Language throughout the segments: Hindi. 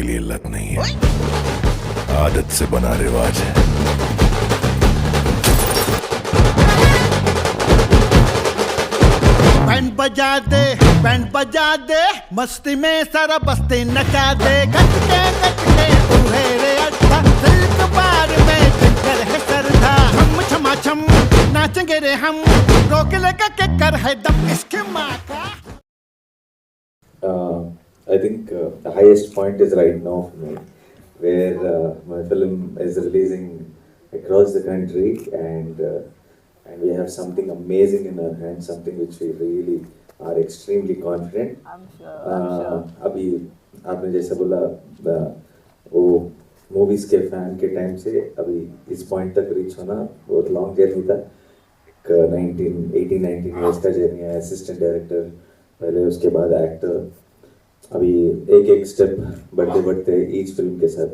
लिए लत नहीं है, आदत से बना रिवाज है। बैंड बजा दे, मस्ती में सारा बस्ती नचा दे। कटके तू है रे अड्डा, सिल्क बार में जिगर है सरधा। हम छमा छम नाचेंगे रे हम, रोक लगा के कर है दम इसके माँ का। I think the highest point is right now for me, where my film is releasing across the country, and we have something amazing in our hands, something which we really are extremely confident. I'm sure. अभी आपने जैसे बोला वो मूवीज के फैन के टाइम से अभी इस पॉइंट तक रीच होना बहुत लॉन्ग जर्नी था। 19 इयर्स का जर्नी है, असिस्टेंट डायरेक्टर पहले, उसके बाद एक्टर, अभी एक एक स्टेप बढ़ते बढ़ते ईच फिल्म के साथ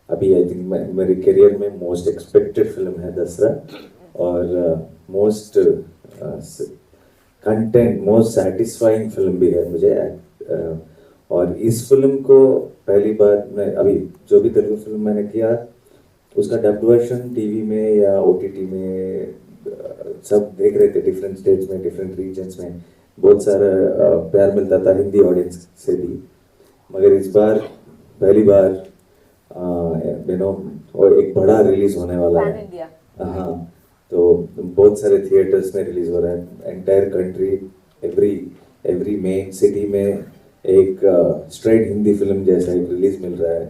अभी आई थिंक मेरे करियर में मोस्ट एक्सपेक्टेड फिल्म है दसरा, और most content most satisfying film भी है मुझे। और इस फिल्म को पहली बार मैं अभी जो भी तेलुगु फिल्म मैंने किया उसका डब्ड वर्जन टीवी में या ओटीटी में सब देख रहे थे, डिफरेंट स्टेट्स में, डिफरेंट रीजन्स में बहुत सारा प्यार मिलता था हिंदी ऑडियंस से भी। मगर इस बार पहली बार और एक बड़ा रिलीज होने वाला है। हाँ, तो बहुत सारे थिएटर्स में रिलीज हो रहा है, entire country, every main city में एक स्ट्रेट हिंदी फिल्म जैसा एक रिलीज मिल रहा है।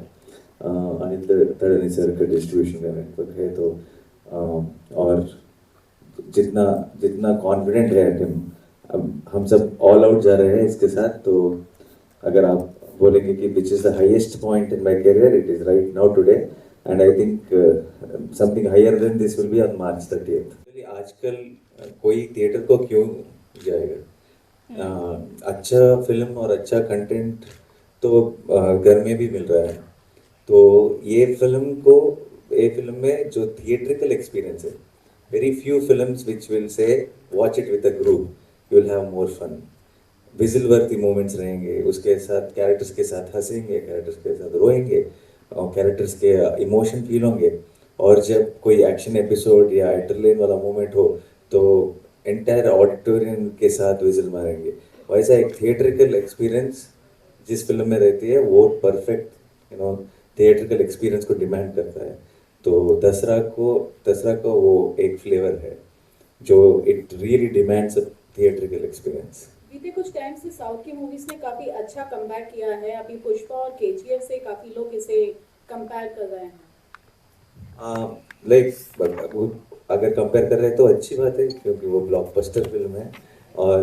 अनिल तड़नी सर का डिस्ट्रीब्यूशन का नेटवर्क है। तो और जितना कॉन्फिडेंट है टीम, अब हम सब ऑल आउट जा रहे हैं इसके साथ। तो अगर आप बोलेंगे कि which is the highest point in my career, it is right now today, and I think something higher than this will be on March 30th। आजकल कोई थिएटर को क्यों जाएगा? अच्छा फिल्म और अच्छा कंटेंट तो घर में भी मिल रहा है। तो ये फिल्म में जो थिएट्रिकल एक्सपीरियंस है, very few films which will say watch it with a group, you will have more fun, विजिल वर्ती मोमेंट्स रहेंगे, उसके साथ कैरेक्टर्स के साथ हंसेंगे, कैरेक्टर्स के साथ रोएंगे, और कैरेक्टर्स के इमोशन फील होंगे। और जब कोई एक्शन एपिसोड या एंटरटेन वाला मोमेंट हो तो एंटायर ऑडिटोरियम के साथ विजिल मारेंगे। वैसा एक थिएट्रिकल एक्सपीरियंस जिस फिल्म में रहती है वो परफेक्ट थिएट्रिकल एक्सपीरियंस को डिमांड करता है। तो दसरा को वो एक फ्लेवर है जो it really demands a theatrical experience. बीते कुछ टाइम से साउथ की मूवीज ने काफी अच्छा कमबैक किया है। अभी पुष्पा और केजीएफ से काफी लोग इसे कंपेयर कर रहे हैं। अगर कंपेयर कर रहे हैं तो अच्छी बात है, क्योंकि वो ब्लॉकबस्टर फिल्म है, और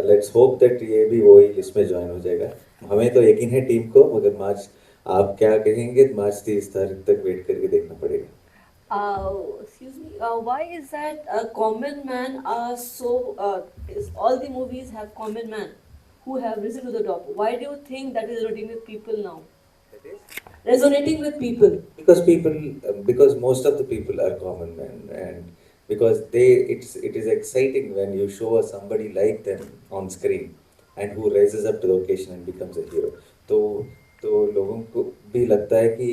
लेट्स होप दैट ये भी वही लिस्ट में ज्वाइन हो जाएगा। हमें तो यकीन है टीम को, मगर मार्च आप क्या कहेंगे? March 30 तारीख तक वेट करके देखना पड़ेगा। Excuse me, why is that common man are so, all the movies have common man who have risen to the top. Why do you think that is resonating with people now? Resonating with people. Because most of the people are common men, and because it is exciting when you show somebody like them on screen and who rises up to the occasion and becomes a hero. तो लोगों को भी लगता है कि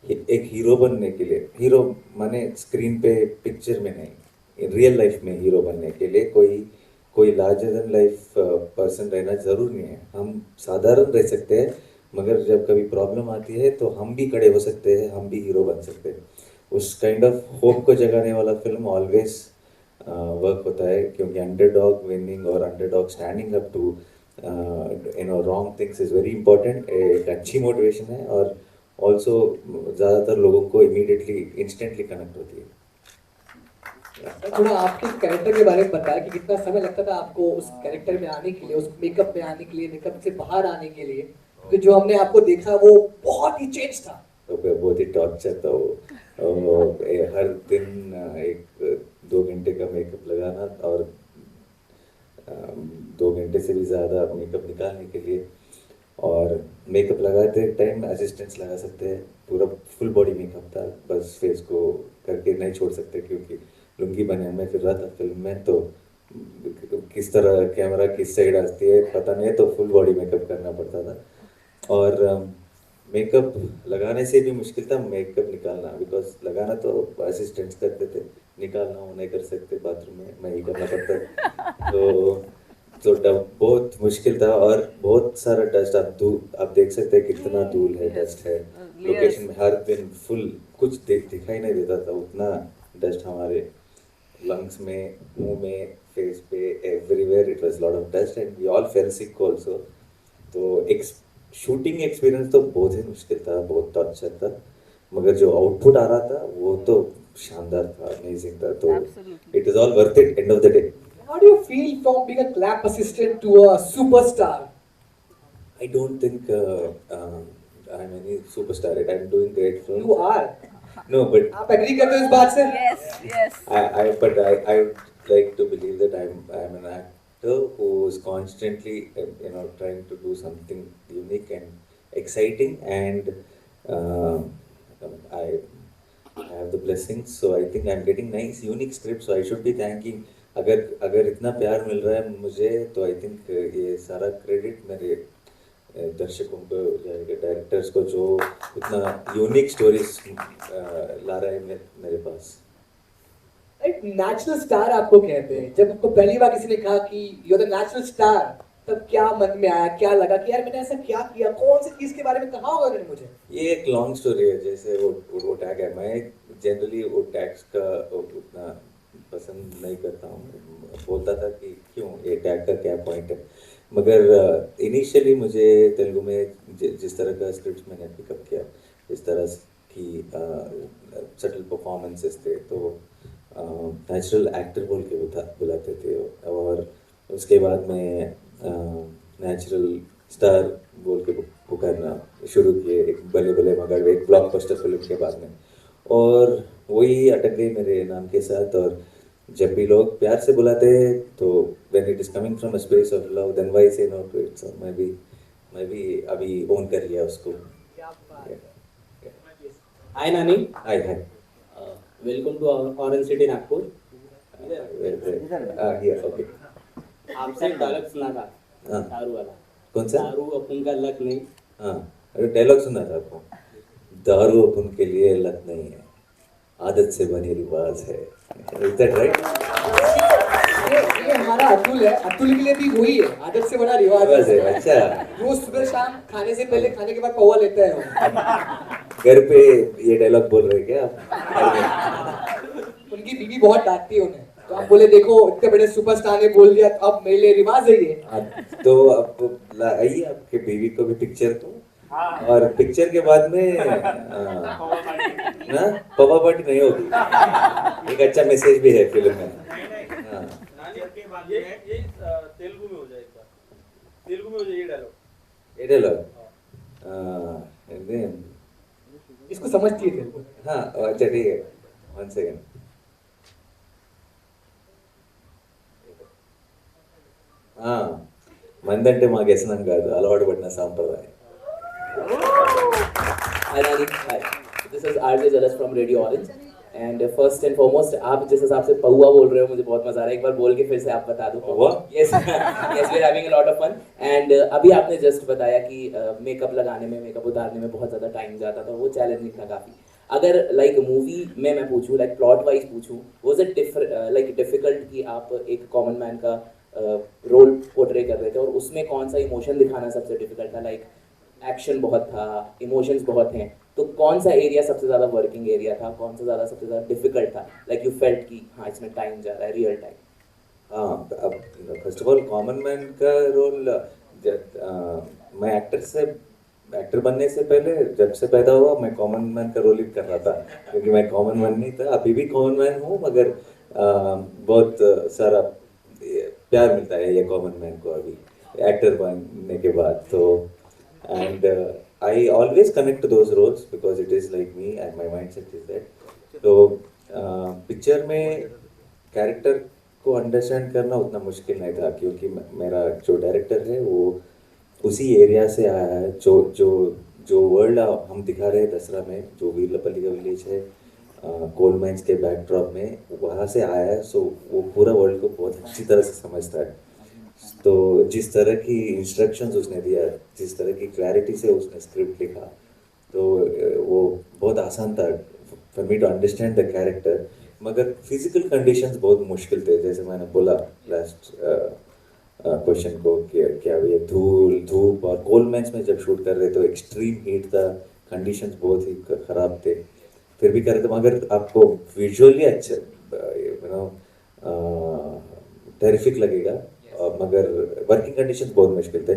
एक हीरो बनने के लिए, हीरो माने स्क्रीन पे पिक्चर में नहीं, रियल लाइफ में हीरो बनने के लिए कोई लार्जर देन लाइफ पर्सन रहना ज़रूरी नहीं है। हम साधारण रह सकते हैं, मगर जब कभी प्रॉब्लम आती है तो हम भी खड़े हो सकते हैं, हम भी हीरो बन सकते हैं। उस काइंड ऑफ होप को जगाने वाला फिल्म ऑलवेज वर्क होता है, क्योंकि अंडरडॉग विनिंग और underdog standing up to wrong things is very important. एक अच्छी मोटिवेशन है, और ऑल्सो ज़्यादातर लोगों को इंस्टेंटली कनेक्ट होती है। थोड़ा आपके कैरेक्टर के बारे में बताया कि कितना समय लगता था आपको उस कैरेक्टर में आने के लिए, उस मेकअप में आने के लिए, मेकअप से बाहर आने के लिए, क्योंकि जो हमने आपको देखा वो बहुत ही चेंज था। तो बहुत ही टॉर्चर था वो। हर दिन 1-2 घंटे का मेकअप लगाना, और 2 घंटे से भी ज़्यादा मेकअप निकालने के लिए। और मेकअप लगाते टाइम असिस्टेंट्स लगा सकते हैं, पूरा फुल बॉडी मेकअप था, बस फेस को करके नहीं छोड़ सकते, क्योंकि लुंगी बने में फिर रहा था फिल्म में, तो किस तरह कैमरा किस साइड आती है पता नहीं, तो फुल बॉडी मेकअप करना पड़ता था। और मेकअप लगाने से भी मुश्किल था मेकअप निकालना, बिकॉज लगाना तो असिस्टेंट्स करते थे, निकालना वो नहीं कर सकते, बाथरूम में मैं ही करना पड़ता। तो बहुत मुश्किल था, और बहुत सारा डस्ट, आप देख सकते हैं कितना धूल है, डस्ट है लोकेशन में, हर दिन फुल कुछ दिखाई नहीं देता था, उतना डस्ट हमारे लंग्स में, मुंह में, फेस पे, everywhere it was lot of dust and we all fell sick also. तो एक शूटिंग एक्सपीरियंस तो बहुत ही मुश्किल था, बहुत टॉर्चर था, मगर जो आउटपुट आ रहा था वो तो शानदार था, अमेजिंग था। तो it is all worth it end of the day. How do you feel from being a clap assistant to a superstar? I don't think I'm any superstar. I'm doing great films. You are. No, but आप एग्री करते हो इस बात से? Yes. I would like to believe that I'm an actor who's constantly trying to do something unique and exciting, and I have the blessings, so I think I'm getting nice unique scripts, so I should be thanking, अगर इतना प्यार मिल रहा है मुझे, तो आई थिंक ये सारा क्रेडिट मेरे दर्शकों को जाएगा, डायरेक्टर्स को, जो इतना यूनिक स्टोरीज ला रहा है मेरे पास। एक नेचुरल स्टार आपको कहते हैं, जब आपको पहली बार किसी ने कहा कि you are the natural star, तब क्या मन में आया, क्या लगा कि यार मैंने ऐसा क्या किया, कौन सी चीज के बारे में कहा होगा उन्होंने मुझे? ये एक लॉन्ग स्टोरी है, जैसे वो टैग है, मैं जनरली वो टैग्स का उतना पसंद नहीं करता हूँ, बोलता था कि क्यों ये टैग का क्या पॉइंट है, मगर इनिशियली मुझे तेलुगु में जिस तरह का स्क्रिप्ट मैंने पिकअप किया, जिस तरह की सटल परफॉर्मेंसेस थे, तो नेचुरल एक्टर बोल के बुलाते थे, और उसके बाद मैं नेचुरल स्टार बोल के पुकारना शुरू किए, एक बल्ले बल्ले मगर एक ब्लॉकबस्टर फिल्म के बाद में, और वही अटक गई मेरे नाम के साथ। और जब भी लोग प्यार से बुलाते हैं, तो when it is coming from a space of love, then why say no to it? So मैं भी अभी ओन कर लिया उसको। क्या बात है। Hi Nani, hi welcome to Orange City Nagpur. Here okay. आपसे एक डायलॉग सुना था, हाँ। दारू वाला। कौन सा? दारू अपन का लक नहीं। हाँ, अरे डायलॉग सुना था आपको, दारू अपन के लिए लत नहीं है, आदत से बनी रिवाज है। Is that right? ये हमारा अतुल है, अतुल के लिए भी वही है, आदत से बड़ा रिवाज है। अच्छा, रोज सुबह शाम खाने से पहले, खाने के बाद पौवा लेता है वो। घर पे ये डायलॉग बोल रहे क्या आप? उनकी बीवी बहुत डांटती है उन्हें, तो आप बोले देखो इतने बड़े सुपरस्टार ने बोल दिया, तो अब मेरे लिए रिवाज है ये। तो अब आइए आपके बीवी को भी पिक्चर को, और पिक्चर के बाद में ना पवा पार्टी नहीं होगी, एक अच्छा मैसेज भी है फिल्म में। हाँ। ये तेलुगु में हो जाए, तेलुगु में हो जाए ये डायलॉग। ये डायलॉग इसको समझती है तेरे? हाँ, अच्छा ठीक है, 1 सेकेंड। మందంటే మాకు వ్యసనం కాదు, అలవాటు పడిన సాంప్రదాయం. Hi Nani, hi. This is RJ Jalas from Radio Orange. And first and foremost, आप जिस हिसाब से पौवा बोल रहे हो, मुझे बहुत मजा आ रहा है, एक बार बोल के फिर से आप बता दो। पौवा? Yes, yes, we are having a lot of fun. And अभी आपने जस्ट बताया कि मेकअप लगाने में, मेकअप उतारने में बहुत ज़्यादा टाइम जाता था, वो चैलेंजिंग था काफ़ी। अगर लाइक मूवी में मैं पूछूँ, लाइक प्लॉट वाइज पूछूँ, वाज इट लाइक डिफिकल्ट कि आप एक कॉमन मैन का रोल पोर्ट्रे कर रहे थे, और उसमें कौन सा इमोशन दिखाना सबसे डिफिकल्ट था? लाइक एक्शन बहुत था, इमोशंस बहुत हैं, तो कौन सा एरिया सबसे ज़्यादा वर्किंग एरिया था, कौन सा ज़्यादा सबसे ज़्यादा डिफिकल्ट था? लाइक यू फेल्ट कि हाँ इसमें टाइम जा रहा है, रियल टाइम। हाँ, अब first of all common man का रोल, मैं एक्टर बनने से पहले, जब से पैदा हुआ, मैं कॉमन मैन का रोल ही कर रहा था, क्योंकि मैं कॉमन मैन नहीं था, अभी भी कॉमन मैन हूँ, मगर बहुत सारा प्यार मिलता है ये कॉमन मैन को अभी एक्टर बनने के बाद। तो and I always connect to those roles because it is like me and my mind set is that. तो पिक्चर में कैरेक्टर को अंडरस्टैंड करना उतना मुश्किल नहीं था, क्योंकि मेरा जो डायरेक्टर है वो उसी एरिया से आया है, जो वर्ल्ड हम दिखा रहे हैं दसरा में, जो वीरलपल्ली का विलेज है कोल माइंस के बैकड्रॉप में, वहाँ से आया है, सो वो पूरा वर्ल्ड को बहुत अच्छी तरह से समझता है। तो जिस तरह की इंस्ट्रक्शंस उसने दिया, जिस तरह की क्लैरिटी से उसने स्क्रिप्ट लिखा, तो वो बहुत आसान था for me to understand the character, मगर फिजिकल कंडीशंस बहुत मुश्किल थे, जैसे मैंने बोला लास्ट क्वेश्चन को कि क्या ये धूल धूप और कोल माइंस में जब शूट कर रहे तो एक्सट्रीम हीट था, कंडीशंस बहुत ही ख़राब थे, फिर भी कर रहे थे, मगर आपको विजुअली अच्छा यू नो टेरिफिक लगेगा, मगर वर्किंग कंडीशंस बहुत मुश्किल थे।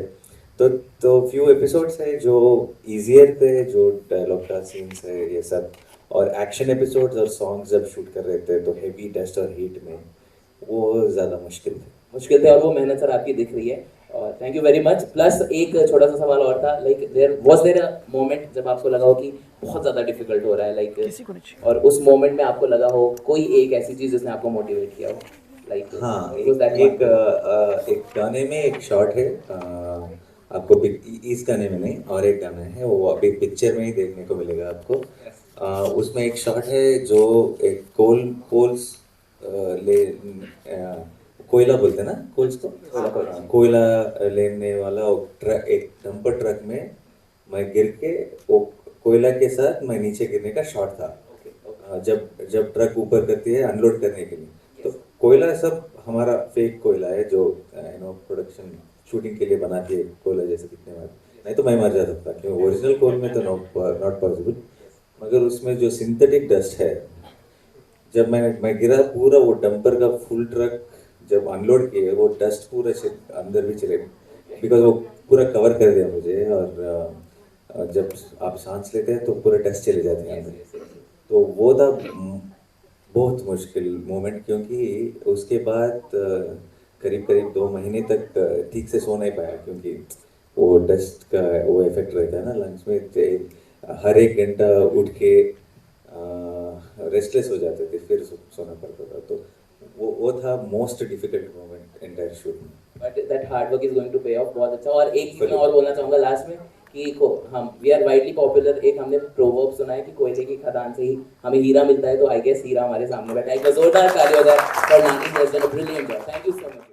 तो फ्यू एपिसोड्स है जो इजियर थे, जो डायलॉग का सीन्स है ये सब, और एक्शन एपिसोड्स और सॉन्ग्स जब शूट कर रहे थे तो हेवी डस्ट और हीट में वो ज़्यादा मुश्किल थे, और वो मेहनत सर आपकी दिख रही है, और thank you very much. Plus एक छोटा सा सवाल और था, लाइक देयर अ मोमेंट जब आपको लगा हो कि बहुत ज़्यादा डिफिकल्ट हो रहा है, लाइक और उस मोमेंट में आपको लगा हो कोई एक ऐसी चीज़ जिसने आपको मोटिवेट किया हो, लाइक हाँ, एक गाने में एक शॉट है, आपको इस गाने में नहीं, और एक गाना है वो अभी पिक्चर में ही देखने को मिलेगा आपको। उसमें एक शॉट है जो एक कोयला बोलते हैं ना, कोल्स को, कोयला लेने वाला एक डंपर ट्रक में मैं गिर के, वो कोयला के साथ मैं नीचे गिरने का शॉट था। जब ट्रक ऊपर करती है अनलोड करने के लिए, तो कोयला सब हमारा फेक कोयला है जो प्रोडक्शन शूटिंग के लिए बनाती है, कोयला जैसे दिखने वाला, नहीं तो मैं मर जाता था, क्योंकि ओरिजिनल कोल में तो नॉट पॉसिबल, मगर उसमें जो सिंथेटिक डस्ट है, जब मैं गिरा, पूरा वो डंपर का फुल ट्रक जब अनलोड किए वो डस्ट पूरे से अंदर भी चले, बिकॉज वो पूरा कवर कर दिया मुझे, और जब आप सांस लेते हैं तो पूरे डस्ट चले जाते हैं अंदर, तो वो था बहुत मुश्किल मोमेंट, क्योंकि उसके बाद करीब 2 महीने तक ठीक से सो नहीं पाया, क्योंकि वो डस्ट का वो इफेक्ट रहता है ना लंग्स में, हर एक घंटा उठ के रेस्टलेस हो जाते थे, फिर सोना पड़ता था, तो वो था most difficult moment entire shoot में। But that hard work is going to pay off, बहुत अच्छा। और एक चीज मैं और बोलना चाहूँगा लास्ट में कि हम वी आर वाइडली पॉपुलर, एक हमने प्रोवर्ब सुना है कि कोयले की खदान से ही हमें हीरा मिलता है, तो आई गेस हीरा हमारे सामने बैठा है। एक जोरदार ताली हो जाए फॉर नानी, brilliant job, thank you so much.